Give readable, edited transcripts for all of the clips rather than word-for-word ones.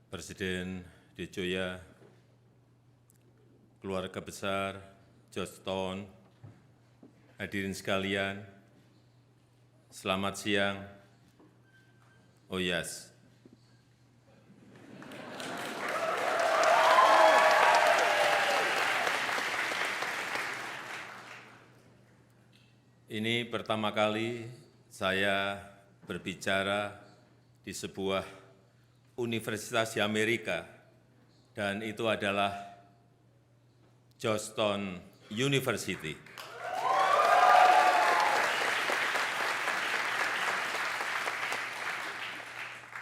Presiden Dejoya, keluarga besar Georgetown, hadirin sekalian, selamat siang. Oh yes. Ini pertama kali saya berbicara di sebuah universitas di Amerika, dan itu adalah Georgetown University.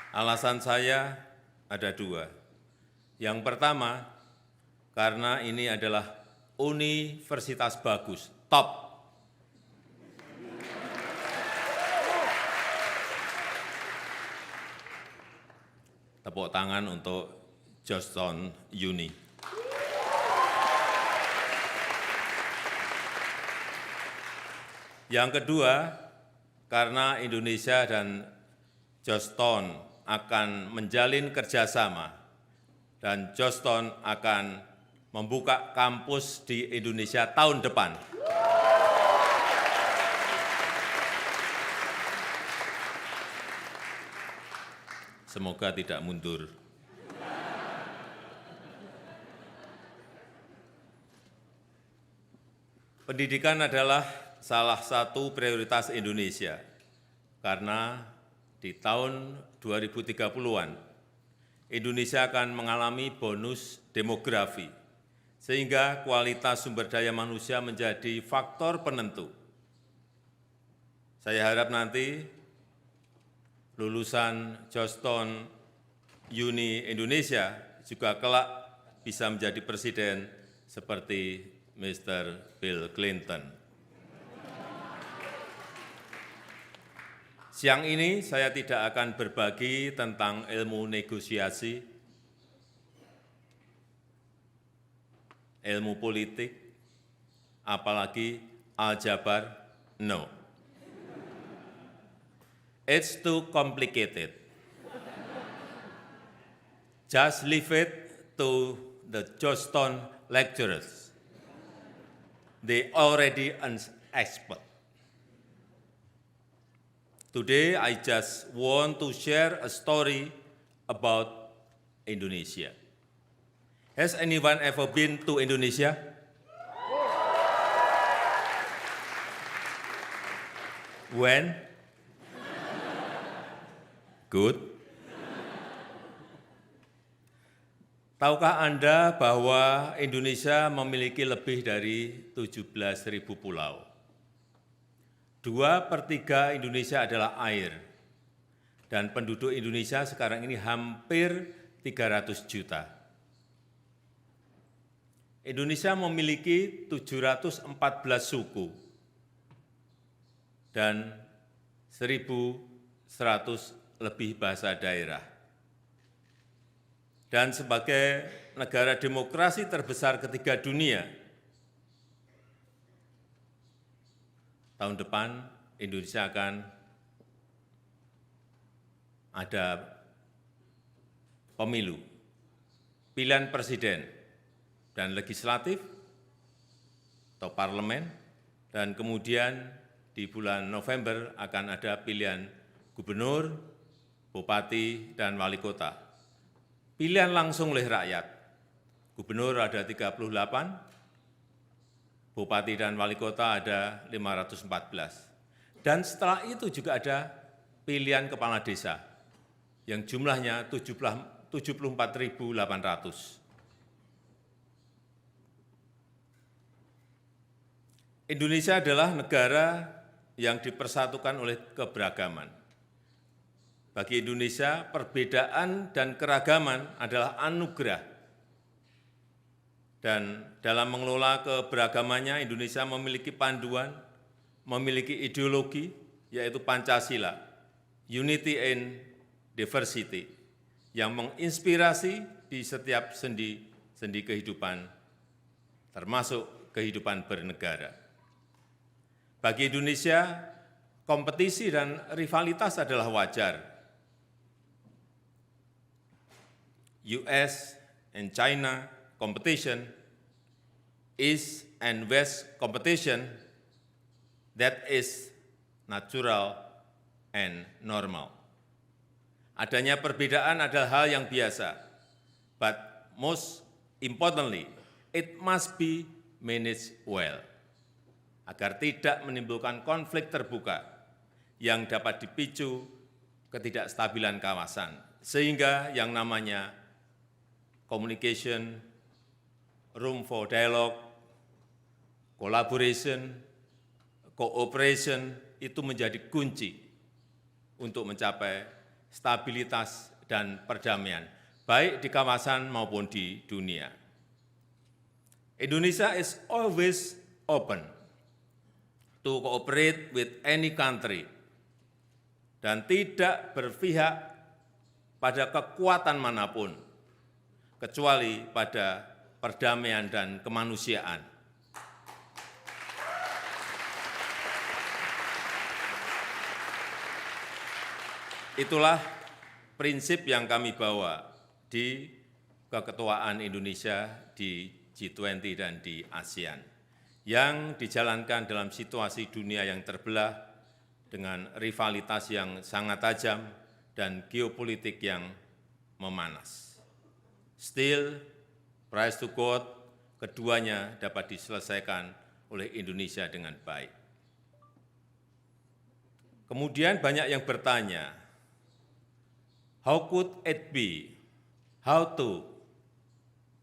Alasan saya ada dua. Yang pertama, karena ini adalah universitas bagus, top. Tepuk tangan untuk Georgetown Uni. Yang kedua, karena Indonesia dan Georgetown akan menjalin kerjasama dan Georgetown akan membuka kampus di Indonesia tahun depan. Semoga tidak mundur. Pendidikan adalah salah satu prioritas Indonesia, karena di tahun 2030-an, Indonesia akan mengalami bonus demografi, sehingga kualitas sumber daya manusia menjadi faktor penentu. Saya harap nanti lulusan Georgetown Uni Indonesia juga kelak bisa menjadi presiden seperti Mr. Bill Clinton. Siang ini saya tidak akan berbagi tentang ilmu negosiasi, ilmu politik, apalagi aljabar, no. It's too complicated. Just leave it to the Georgetown lecturers. They already an expert. Today, I just want to share a story about Indonesia. Has anyone ever been to Indonesia? When? Good. Tahukah Anda bahwa Indonesia memiliki lebih dari 17.000 pulau? 2/3 Indonesia adalah air, dan penduduk Indonesia sekarang ini hampir 300 juta. Indonesia memiliki 714 suku dan 1.100 lebih bahasa daerah. Dan sebagai negara demokrasi terbesar ketiga dunia, tahun depan Indonesia akan ada pemilu, pilihan presiden dan legislatif atau parlemen, dan kemudian di bulan November akan ada pilihan gubernur, bupati, dan wali kota. Pilihan langsung oleh rakyat. Gubernur ada 38, bupati dan wali kota ada 514. Dan setelah itu juga ada pilihan kepala desa yang jumlahnya 74.800. Indonesia adalah negara yang dipersatukan oleh keberagaman. Bagi Indonesia, perbedaan dan keragaman adalah anugerah. Dan dalam mengelola keberagamannya, Indonesia memiliki panduan, memiliki ideologi, yaitu Pancasila, Unity in Diversity, yang menginspirasi di setiap sendi-sendi kehidupan, termasuk kehidupan bernegara. Bagi Indonesia, kompetisi dan rivalitas adalah wajar. US and China competition, East and West competition, that is natural and normal. Adanya perbedaan adalah hal yang biasa, but most importantly, it must be managed well, agar tidak menimbulkan konflik terbuka yang dapat dipicu ketidakstabilan kawasan, sehingga yang namanya communication, room for dialogue, collaboration, cooperation itu menjadi kunci untuk mencapai stabilitas dan perdamaian, baik di kawasan maupun di dunia. Indonesia is always open to cooperate with any country dan tidak berpihak pada kekuatan manapun, kecuali pada perdamaian dan kemanusiaan. Itulah prinsip yang kami bawa di keketuaan Indonesia di G20 dan di ASEAN, yang dijalankan dalam situasi dunia yang terbelah dengan rivalitas yang sangat tajam dan geopolitik yang memanas. Still, praise to God, keduanya dapat diselesaikan oleh Indonesia dengan baik. Kemudian banyak yang bertanya, how could it be? How to?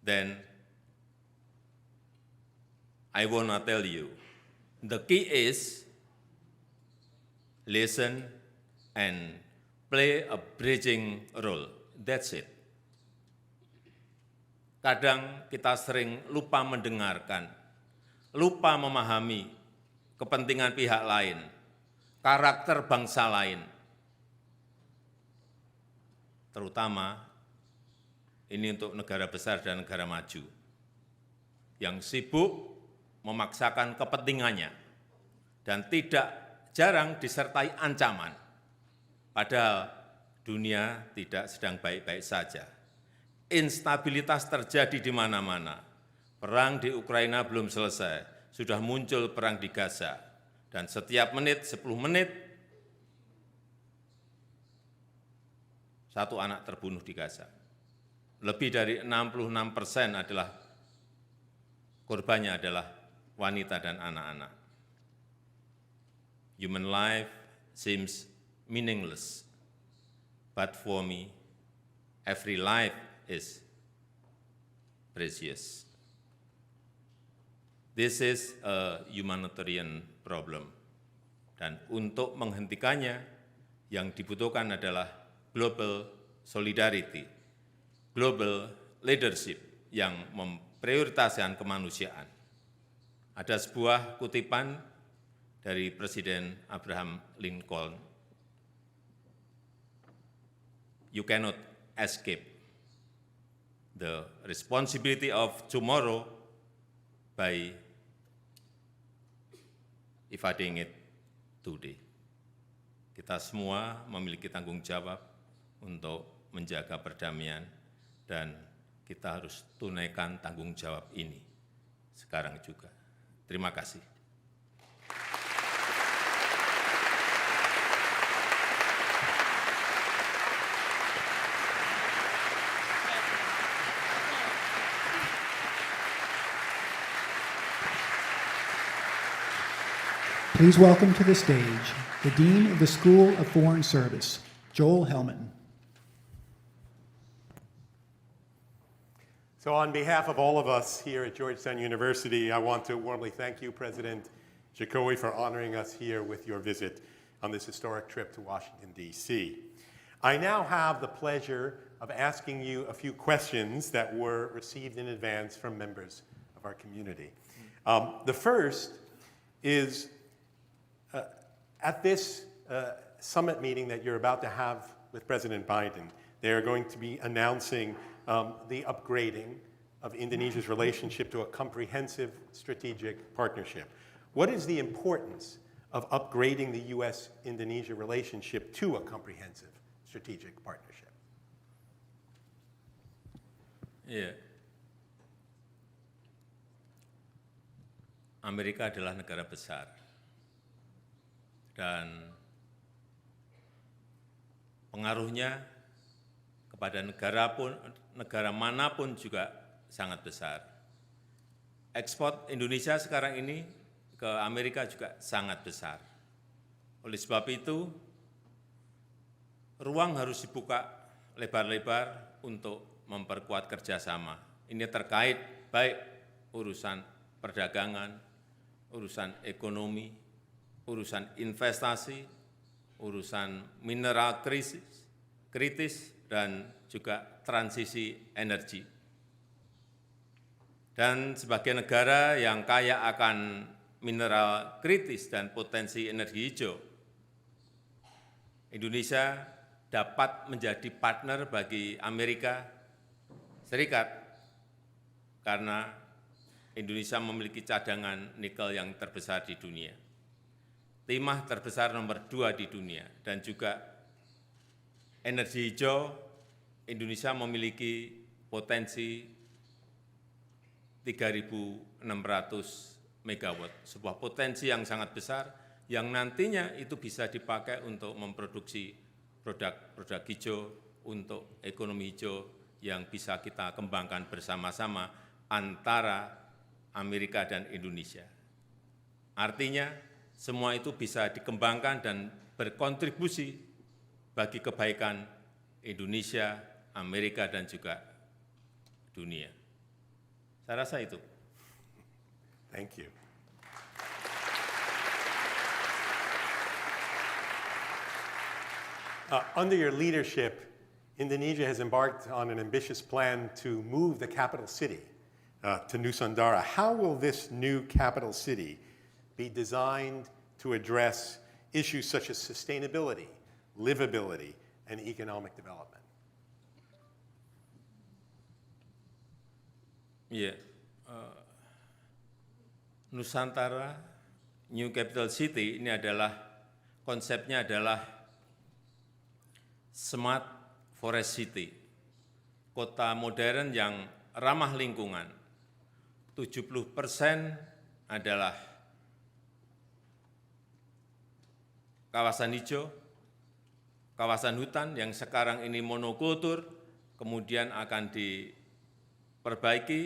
Then I want to tell you, the key is listen and play a bridging role. That's it. Kadang kita sering lupa mendengarkan, lupa memahami kepentingan pihak lain, karakter bangsa lain, terutama ini untuk negara besar dan negara maju yang sibuk memaksakan kepentingannya dan tidak jarang disertai ancaman, padahal dunia tidak sedang baik-baik saja. Instabilitas terjadi di mana-mana. Perang di Ukraina belum selesai, sudah muncul perang di Gaza, dan setiap menit, 10 menit, satu anak terbunuh di Gaza. Lebih dari 66% adalah korbannya adalah wanita dan anak-anak. Human life seems meaningless, but for me, every life is precious. This is a humanitarian problem, dan untuk menghentikannya, yang dibutuhkan adalah global solidarity, global leadership yang memprioritaskan kemanusiaan. Ada sebuah kutipan dari Presiden Abraham Lincoln, you cannot escape the responsibility of tomorrow by evading it today. Kita semua memiliki tanggung jawab untuk menjaga perdamaian, dan kita harus tunaikan tanggung jawab ini sekarang juga. Terima kasih. Please welcome to the stage the Dean of the School of Foreign Service, Joel Helman. So on behalf of all of us here at Georgetown University, I want to warmly thank you, President Jokowi, for honoring us here with your visit on this historic trip to Washington, D.C. I now have the pleasure of asking you a few questions that were received in advance from members of our community. The first is, at this summit meeting that you're about to have with President Biden, they are going to be announcing the upgrading of Indonesia's relationship to a comprehensive strategic partnership. What is the importance of upgrading the U.S.-Indonesia relationship to a comprehensive strategic partnership? Iya. Amerika adalah negara besar dan pengaruhnya kepada negara manapun juga sangat besar. Ekspor Indonesia sekarang ini ke Amerika juga sangat besar. Oleh sebab itu, ruang harus dibuka lebar-lebar untuk memperkuat kerjasama. Ini terkait baik urusan perdagangan, urusan ekonomi, urusan investasi, urusan mineral kritis, dan juga transisi energi. Dan sebagai negara yang kaya akan mineral kritis dan potensi energi hijau, Indonesia dapat menjadi partner bagi Amerika Serikat karena Indonesia memiliki cadangan nikel yang terbesar di dunia, timah terbesar nomor 2 di dunia, dan juga energi hijau. Indonesia memiliki potensi 3.600 megawatt, sebuah potensi yang sangat besar yang nantinya itu bisa dipakai untuk memproduksi produk-produk hijau untuk ekonomi hijau yang bisa kita kembangkan bersama-sama antara Amerika dan Indonesia. Artinya, semua itu bisa dikembangkan dan berkontribusi bagi kebaikan Indonesia, Amerika, dan juga dunia. Saya rasa itu. Thank you. Under your leadership, Indonesia has embarked on an ambitious plan to move the capital city to Nusantara. How will this new capital city be designed to address issues such as sustainability, livability, and economic development? Iya, Nusantara New Capital City ini adalah konsepnya adalah Smart Forest City, kota modern yang ramah lingkungan. 70% adalah kawasan hijau, kawasan hutan yang sekarang ini monokultur, kemudian akan diperbaiki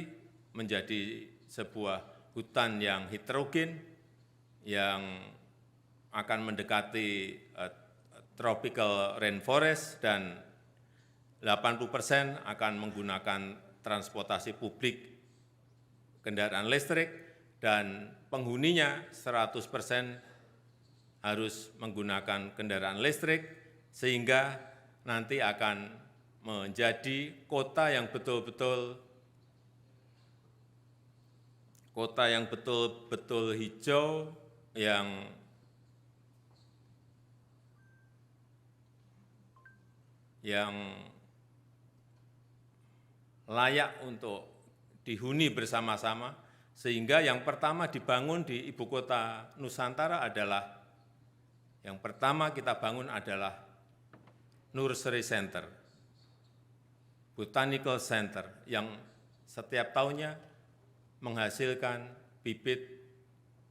menjadi sebuah hutan yang heterogen, yang akan mendekati tropical rainforest, dan 80% akan menggunakan transportasi publik, kendaraan listrik, dan penghuninya 100% harus menggunakan kendaraan listrik, sehingga nanti akan menjadi kota yang betul-betul hijau, yang layak untuk dihuni bersama-sama, sehingga yang pertama dibangun di ibu kota Nusantara adalah, yang pertama kita bangun adalah Nursery Center, Botanical Center, yang setiap tahunnya menghasilkan bibit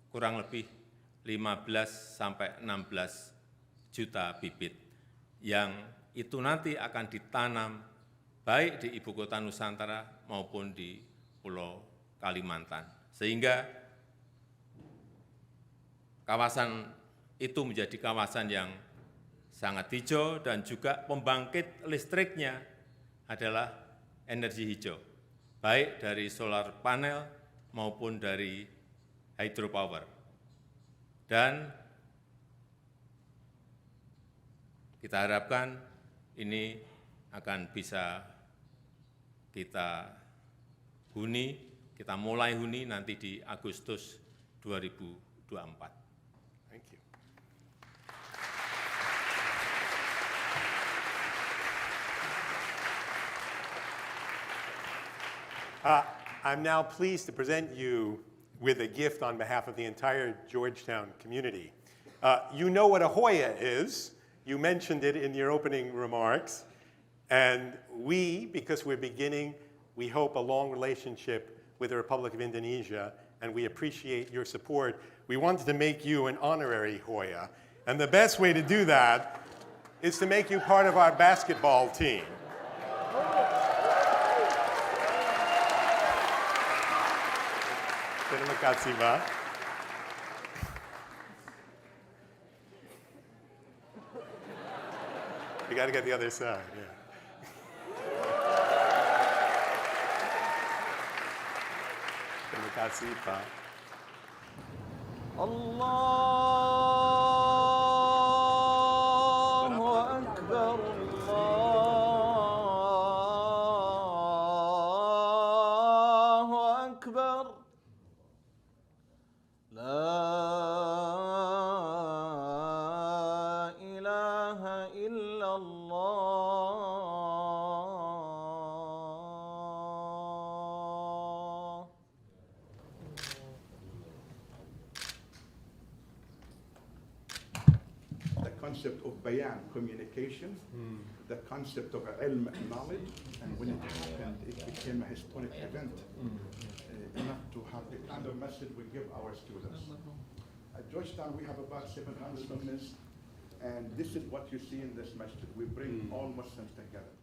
kurang lebih 15 sampai 16 juta bibit, yang itu nanti akan ditanam baik di ibu kota Nusantara maupun di Pulau Kalimantan, sehingga kawasan itu menjadi kawasan yang sangat hijau, dan juga pembangkit listriknya adalah energi hijau, baik dari solar panel maupun dari hydropower. Dan kita harapkan ini akan bisa kita huni, kita mulai huni nanti di Agustus 2024. Thank you. I'm now pleased to present you with a gift on behalf of the entire Georgetown community. You know what a Hoya is. You mentioned it in your opening remarks. And we, because we're beginning We hope a long relationship with the Republic of Indonesia, and we appreciate your support. We wanted to make you an honorary Hoya, and the best way to do that is to make you part of our basketball team. Terima kasih, Pak. You got to get the other side, yeah. Terima kasih, Pak. الله أكبر الله أكبر لا إله إلا الله. The concept of bayan, communication, the concept of ilm, knowledge, and when it happened, it became a historic event, enough to have the kind of message we give our students. At Georgetown, we have about 700 Sunnis, and this is what you see in this masjid. We bring all Muslims together.